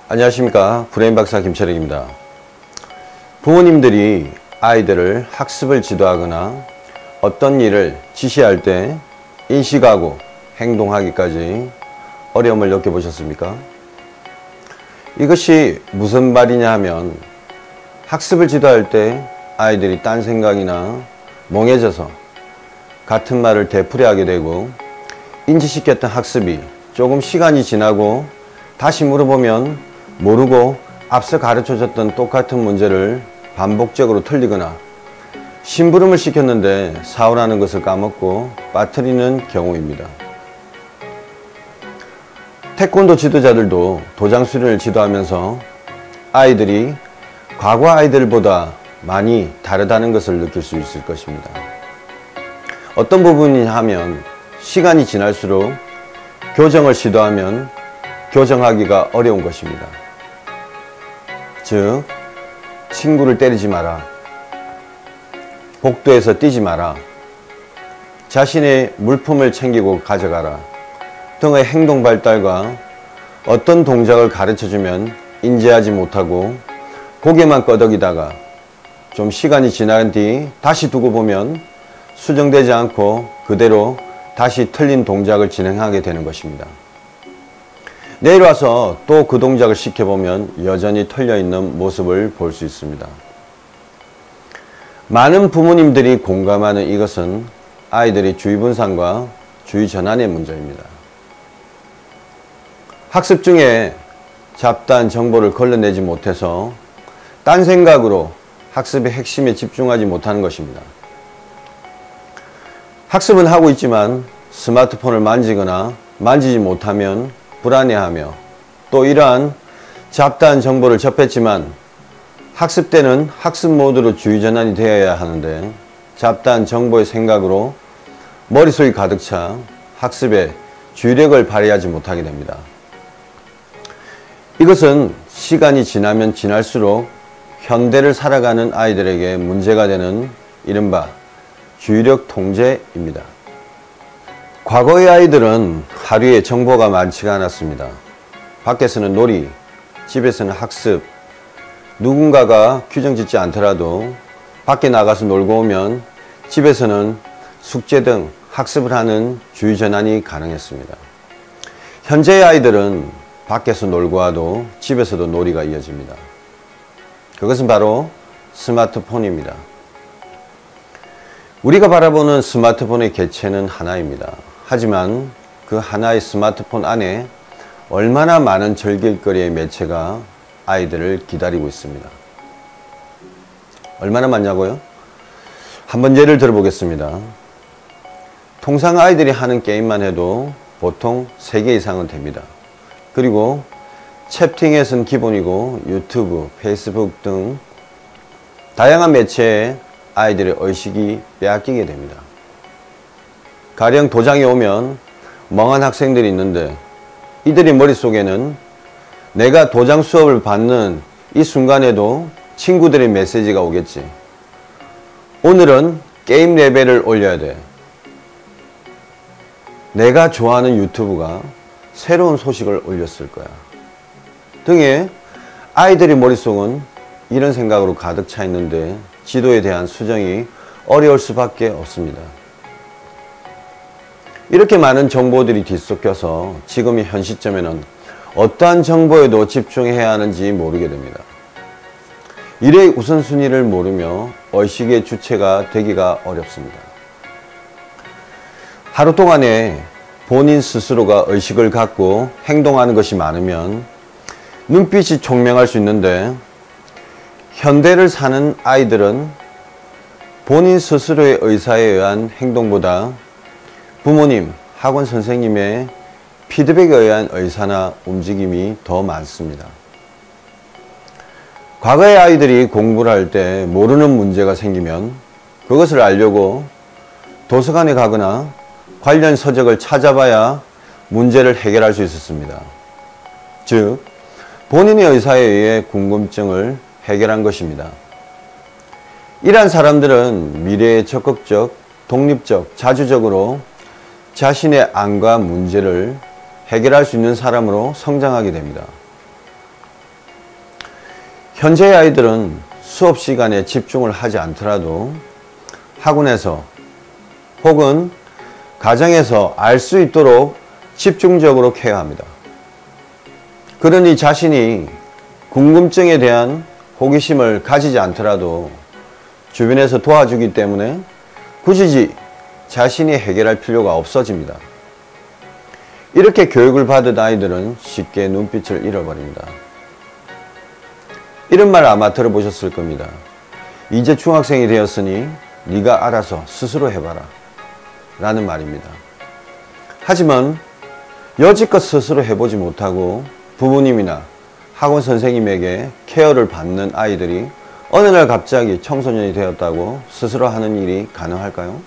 안녕하십니까. 브레인박사 김철익입니다. 부모님들이 아이들을 학습을 지도하거나 어떤 일을 지시할 때 인식하고 행동하기까지 어려움을 느껴보셨습니까? 이것이 무슨 말이냐 하면 학습을 지도할 때 아이들이 딴 생각이나 멍해져서 같은 말을 되풀이하게 되고 인지시켰던 학습이 조금 시간이 지나고 다시 물어보면 모르고 앞서 가르쳐줬던 똑같은 문제를 반복적으로 틀리거나 심부름을 시켰는데 사오라는 것을 까먹고 빠뜨리는 경우입니다. 태권도 지도자들도 도장 수련을 지도하면서 아이들이 과거 아이들보다 많이 다르다는 것을 느낄 수 있을 것입니다. 어떤 부분이냐 하면 시간이 지날수록 교정을 시도하면 교정하기가 어려운 것입니다. 즉, 친구를 때리지 마라, 복도에서 뛰지 마라, 자신의 물품을 챙기고 가져가라 등의 행동 발달과 어떤 동작을 가르쳐주면 인지하지 못하고 고개만 끄덕이다가 좀 시간이 지난 뒤 다시 두고 보면 수정되지 않고 그대로 다시 틀린 동작을 진행하게 되는 것입니다. 내일 와서 또 그 동작을 시켜보면 여전히 틀려있는 모습을 볼 수 있습니다. 많은 부모님들이 공감하는 이것은 아이들의 주의분산과 주의전환의 문제입니다. 학습 중에 잡다한 정보를 걸러내지 못해서 딴 생각으로 학습의 핵심에 집중하지 못하는 것입니다. 학습은 하고 있지만 스마트폰을 만지거나 만지지 못하면 불안해하며 또 이러한 잡다한 정보를 접했지만 학습 때는 학습 모드로 주의전환이 되어야 하는데 잡다한 정보의 생각으로 머릿속이 가득 차 학습에 주의력을 발휘하지 못하게 됩니다. 이것은 시간이 지나면 지날수록 현대를 살아가는 아이들에게 문제가 되는 이른바 주의력 통제입니다. 과거의 아이들은 하루에 정보가 많지가 않았습니다. 밖에서는 놀이, 집에서는 학습, 누군가가 규정짓지 않더라도 밖에 나가서 놀고 오면 집에서는 숙제 등 학습을 하는 주의전환이 가능했습니다. 현재의 아이들은 밖에서 놀고 와도 집에서도 놀이가 이어집니다. 그것은 바로 스마트폰입니다. 우리가 바라보는 스마트폰의 개체는 하나입니다. 하지만 그 하나의 스마트폰 안에 얼마나 많은 즐길거리의 매체가 아이들을 기다리고 있습니다. 얼마나 많냐고요? 한번 예를 들어보겠습니다. 통상 아이들이 하는 게임만 해도 보통 3개 이상은 됩니다. 그리고 채팅에서는 기본이고 유튜브, 페이스북 등 다양한 매체에 아이들의 의식이 빼앗기게 됩니다. 가령 도장에 오면 멍한 학생들이 있는데 이들의 머릿속에는 내가 도장 수업을 받는 이 순간에도 친구들의 메시지가 오겠지. 오늘은 게임 레벨을 올려야 돼. 내가 좋아하는 유튜브가 새로운 소식을 올렸을 거야. 등의 아이들의 머릿속은 이런 생각으로 가득 차 있는데 지도에 대한 수정이 어려울 수밖에 없습니다. 이렇게 많은 정보들이 뒤섞여서 지금의 현 시점에는 어떠한 정보에도 집중해야 하는지 모르게 됩니다. 일의 우선순위를 모르며 의식의 주체가 되기가 어렵습니다. 하루 동안에 본인 스스로가 의식을 갖고 행동하는 것이 많으면 눈빛이 총명할 수 있는데 현대를 사는 아이들은 본인 스스로의 의사에 의한 행동보다 부모님, 학원 선생님의 피드백에 의한 의사나 움직임이 더 많습니다. 과거의 아이들이 공부를 할 때 모르는 문제가 생기면 그것을 알려고 도서관에 가거나 관련 서적을 찾아봐야 문제를 해결할 수 있었습니다. 즉, 본인의 의사에 의해 궁금증을 해결한 것입니다. 이러한 사람들은 미래에 적극적, 독립적, 자주적으로 자신의 안과 문제를 해결할 수 있는 사람으로 성장하게 됩니다. 현재의 아이들은 수업 시간에 집중을 하지 않더라도 학원에서 혹은 가정에서 알 수 있도록 집중적으로 케어합니다. 그러니 자신이 궁금증에 대한 호기심을 가지지 않더라도 주변에서 도와주기 때문에 굳이 자신이 해결할 필요가 없어집니다. 이렇게 교육을 받은 아이들은 쉽게 눈빛을 잃어버립니다. 이런 말 아마 들어보셨을 겁니다. 이제 중학생이 되었으니 네가 알아서 스스로 해봐라 라는 말입니다. 하지만 여지껏 스스로 해보지 못하고 부모님이나 학원 선생님에게 케어를 받는 아이들이 어느 날 갑자기 청소년이 되었다고 스스로 하는 일이 가능할까요?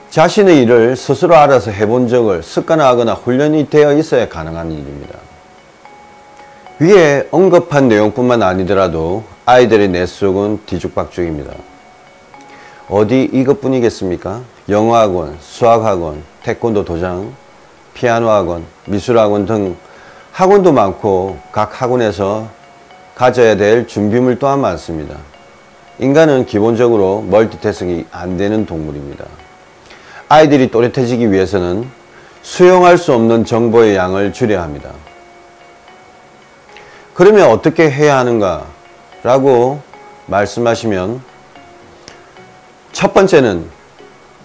자신의 일을 스스로 알아서 해본 적을 습관화하거나 훈련이 되어 있어야 가능한 일입니다. 위에 언급한 내용뿐만 아니더라도 아이들의 뇌 속은 뒤죽박죽입니다. 어디 이것뿐이겠습니까? 영어학원, 수학학원, 태권도 도장, 피아노학원, 미술학원 등 학원도 많고 각 학원에서 가져야 될 준비물 또한 많습니다. 인간은 기본적으로 멀티태스킹이 안 되는 동물입니다. 아이들이 또렷해지기 위해서는 수용할 수 없는 정보의 양을 줄여야 합니다. 그러면 어떻게 해야 하는가? 라고 말씀하시면 첫 번째는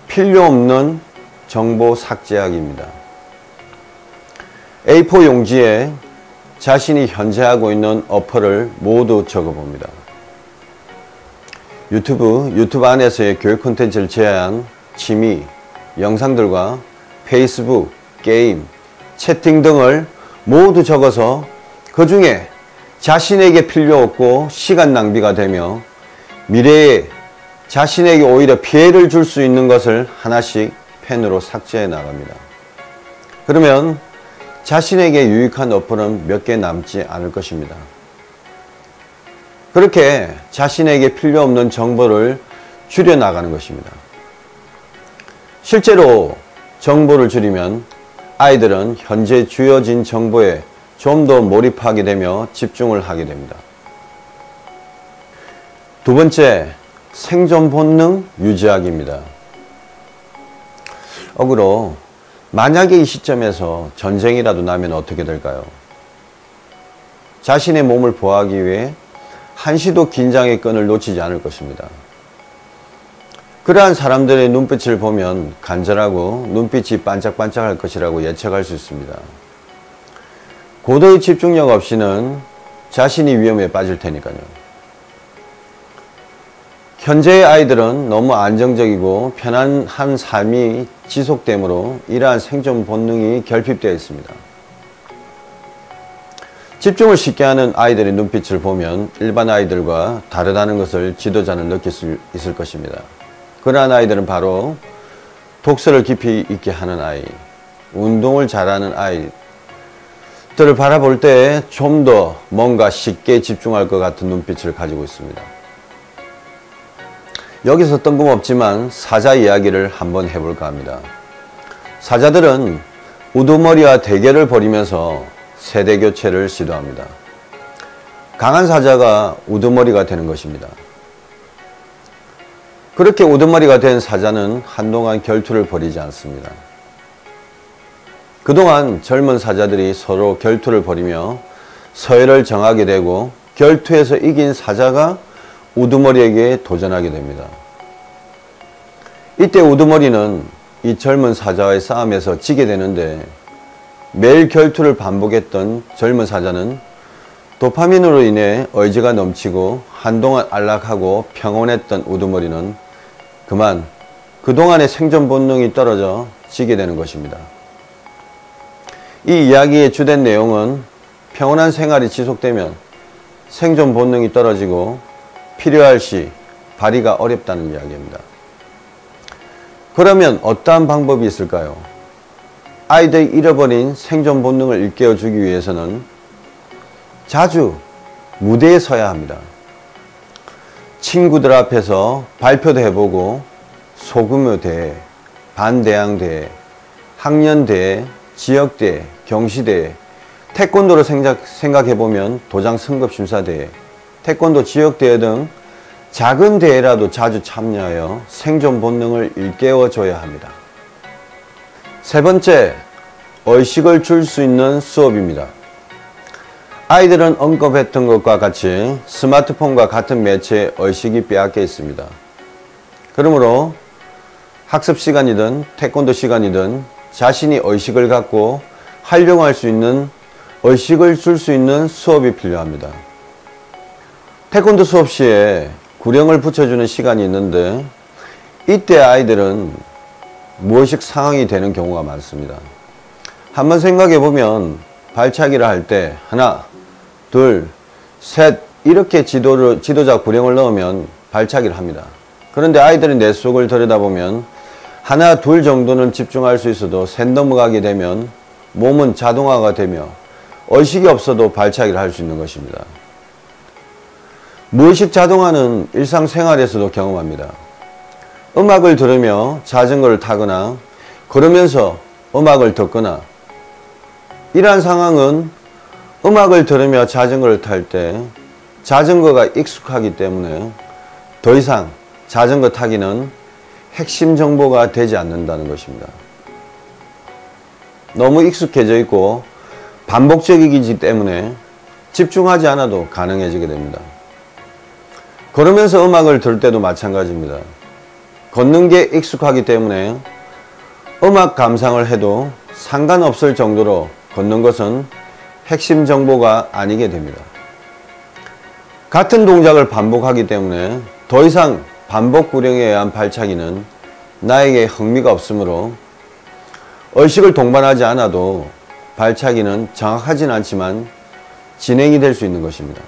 필요 없는 정보 삭제하기입니다. A4 용지에 자신이 현재 하고 있는 어퍼를 모두 적어봅니다. 유튜브 안에서의 교육 콘텐츠를 제외한 취미, 영상들과 페이스북, 게임, 채팅 등을 모두 적어서 그 중에 자신에게 필요 없고 시간 낭비가 되며 미래에 자신에게 오히려 피해를 줄 수 있는 것을 하나씩 펜으로 삭제해 나갑니다. 그러면 자신에게 유익한 어플은 몇 개 남지 않을 것입니다. 그렇게 자신에게 필요 없는 정보를 줄여 나가는 것입니다. 실제로 정보를 줄이면 아이들은 현재 주어진 정보에 좀 더 몰입하게 되며 집중을 하게 됩니다. 두 번째, 생존 본능 유지하기입니다. 억울로 만약에 이 시점에서 전쟁이라도 나면 어떻게 될까요? 자신의 몸을 보호하기 위해 한시도 긴장의 끈을 놓치지 않을 것입니다. 그러한 사람들의 눈빛을 보면 간절하고 눈빛이 반짝반짝할 것이라고 예측할 수 있습니다. 고도의 집중력 없이는 자신이 위험에 빠질 테니까요. 현재의 아이들은 너무 안정적이고 편안한 삶이 지속되므로 이러한 생존 본능이 결핍되어 있습니다. 집중을 쉽게 하는 아이들의 눈빛을 보면 일반 아이들과 다르다는 것을 지도자는 느낄 수 있을 것입니다. 그러한 아이들은 바로 독서를 깊이 있게 하는 아이, 운동을 잘하는 아이들을 바라볼 때 좀 더 뭔가 쉽게 집중할 것 같은 눈빛을 가지고 있습니다. 여기서 뜬금없지만 사자 이야기를 한번 해볼까 합니다. 사자들은 우두머리와 대결을 벌이면서 세대교체를 시도합니다. 강한 사자가 우두머리가 되는 것입니다. 그렇게 우두머리가 된 사자는 한동안 결투를 벌이지 않습니다. 그동안 젊은 사자들이 서로 결투를 벌이며 서열을 정하게 되고 결투에서 이긴 사자가 우두머리에게 도전하게 됩니다. 이때 우두머리는 이 젊은 사자와의 싸움에서 지게 되는데 매일 결투를 반복했던 젊은 사자는 도파민으로 인해 의지가 넘치고 한동안 안락하고 평온했던 우두머리는 그만 그동안의 생존 본능이 떨어져 지게 되는 것입니다. 이 이야기의 주된 내용은 평온한 생활이 지속되면 생존 본능이 떨어지고 필요할 시 발휘가 어렵다는 이야기입니다. 그러면 어떠한 방법이 있을까요? 아이들이 잃어버린 생존 본능을 일깨워 주기 위해서는 자주 무대에 서야 합니다. 친구들 앞에서 발표도 해보고 소규모 대회, 반대항 대회, 학년 대회, 지역 대회, 경시 대회, 태권도로 생각해보면 도장 승급심사대회, 태권도 지역대회 등 작은 대회라도 자주 참여하여 생존 본능을 일깨워줘야 합니다. 세 번째, 의식을 줄 수 있는 수업입니다. 아이들은 언급했던 것과 같이 스마트폰과 같은 매체에 의식이 빼앗겨 있습니다. 그러므로 학습 시간이든 태권도 시간이든 자신이 의식을 갖고 활용할 수 있는, 의식을 줄 수 있는 수업이 필요합니다. 태권도 수업 시에 구령을 붙여주는 시간이 있는데 이때 아이들은 무의식 상황이 되는 경우가 많습니다. 한번 생각해 보면 발차기를 할 때 하나, 둘, 셋 이렇게 지도자 구령을 넣으면 발차기를 합니다. 그런데 아이들이 내 속을 들여다보면 하나, 둘 정도는 집중할 수 있어도 셋 넘어가게 되면 몸은 자동화가 되며 의식이 없어도 발차기를 할 수 있는 것입니다. 무의식 자동화는 일상생활에서도 경험합니다. 음악을 들으며 자전거를 타거나 걸으면서 음악을 듣거나, 이러한 상황은 음악을 들으며 자전거를 탈 때 자전거가 익숙하기 때문에 더 이상 자전거 타기는 핵심 정보가 되지 않는다는 것입니다. 너무 익숙해져 있고 반복적이기 때문에 집중하지 않아도 가능해지게 됩니다. 걸으면서 음악을 들을 때도 마찬가지입니다. 걷는 게 익숙하기 때문에 음악 감상을 해도 상관없을 정도로 걷는 것은 핵심 정보가 아니게 됩니다. 같은 동작을 반복하기 때문에 더 이상 반복 구령에 의한 발차기는 나에게 흥미가 없으므로 의식을 동반하지 않아도 발차기는 정확하진 않지만 진행이 될 수 있는 것입니다.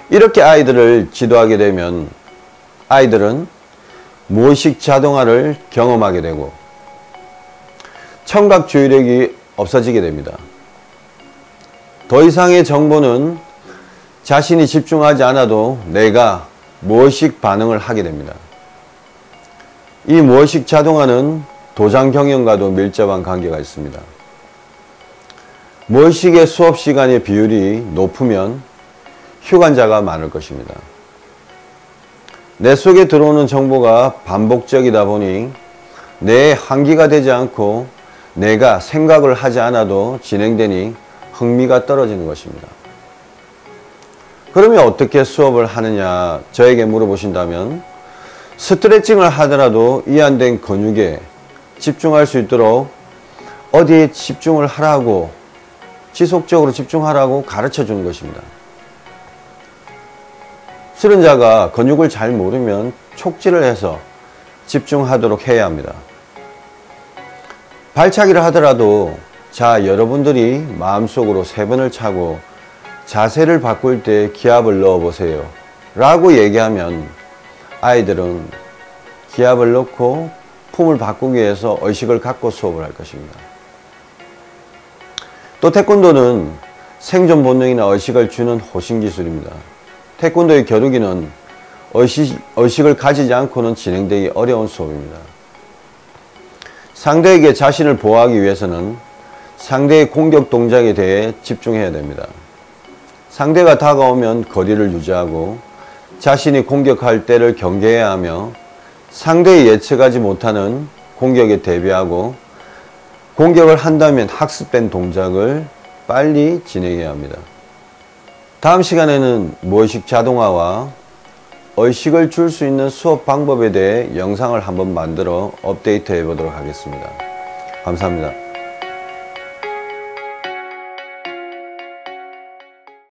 이렇게 아이들을 지도하게 되면 아이들은 무의식 자동화를 경험하게 되고 청각 주의력이 없어지게 됩니다. 더 이상의 정보는 자신이 집중하지 않아도 내가 무의식 반응을 하게 됩니다. 이 무의식 자동화는 도장 경영과도 밀접한 관계가 있습니다. 무의식의 수업 시간의 비율이 높으면 휴관자가 많을 것입니다. 내 속에 들어오는 정보가 반복적이다 보니 내 한계가 되지 않고 내가 생각을 하지 않아도 진행되니 흥미가 떨어지는 것입니다. 그러면 어떻게 수업을 하느냐 저에게 물어보신다면 스트레칭을 하더라도 이완된 근육에 집중할 수 있도록 어디에 집중을 하라고, 지속적으로 집중하라고 가르쳐 주는 것입니다. 수련자가 근육을 잘 모르면 촉지를 해서 집중하도록 해야 합니다. 발차기를 하더라도 자, 여러분들이 마음속으로 3번을 차고 자세를 바꿀 때 기압을 넣어 보세요 라고 얘기하면 아이들은 기압을 넣고 품을 바꾸기 위해서 의식을 갖고 수업을 할 것입니다. 또 태권도는 생존 본능이나 의식을 주는 호신 기술입니다. 태권도의 겨루기는 의식을 가지지 않고는 진행되기 어려운 수업입니다. 상대에게 자신을 보호하기 위해서는 상대의 공격 동작에 대해 집중해야 됩니다. 상대가 다가오면 거리를 유지하고 자신이 공격할 때를 경계해야 하며 상대의 예측하지 못하는 공격에 대비하고 공격을 한다면 학습된 동작을 빨리 진행해야 합니다. 다음 시간에는 무의식 자동화와 의식을 줄 수 있는 수업 방법에 대해 영상을 한번 만들어 업데이트 해 보도록 하겠습니다. 감사합니다.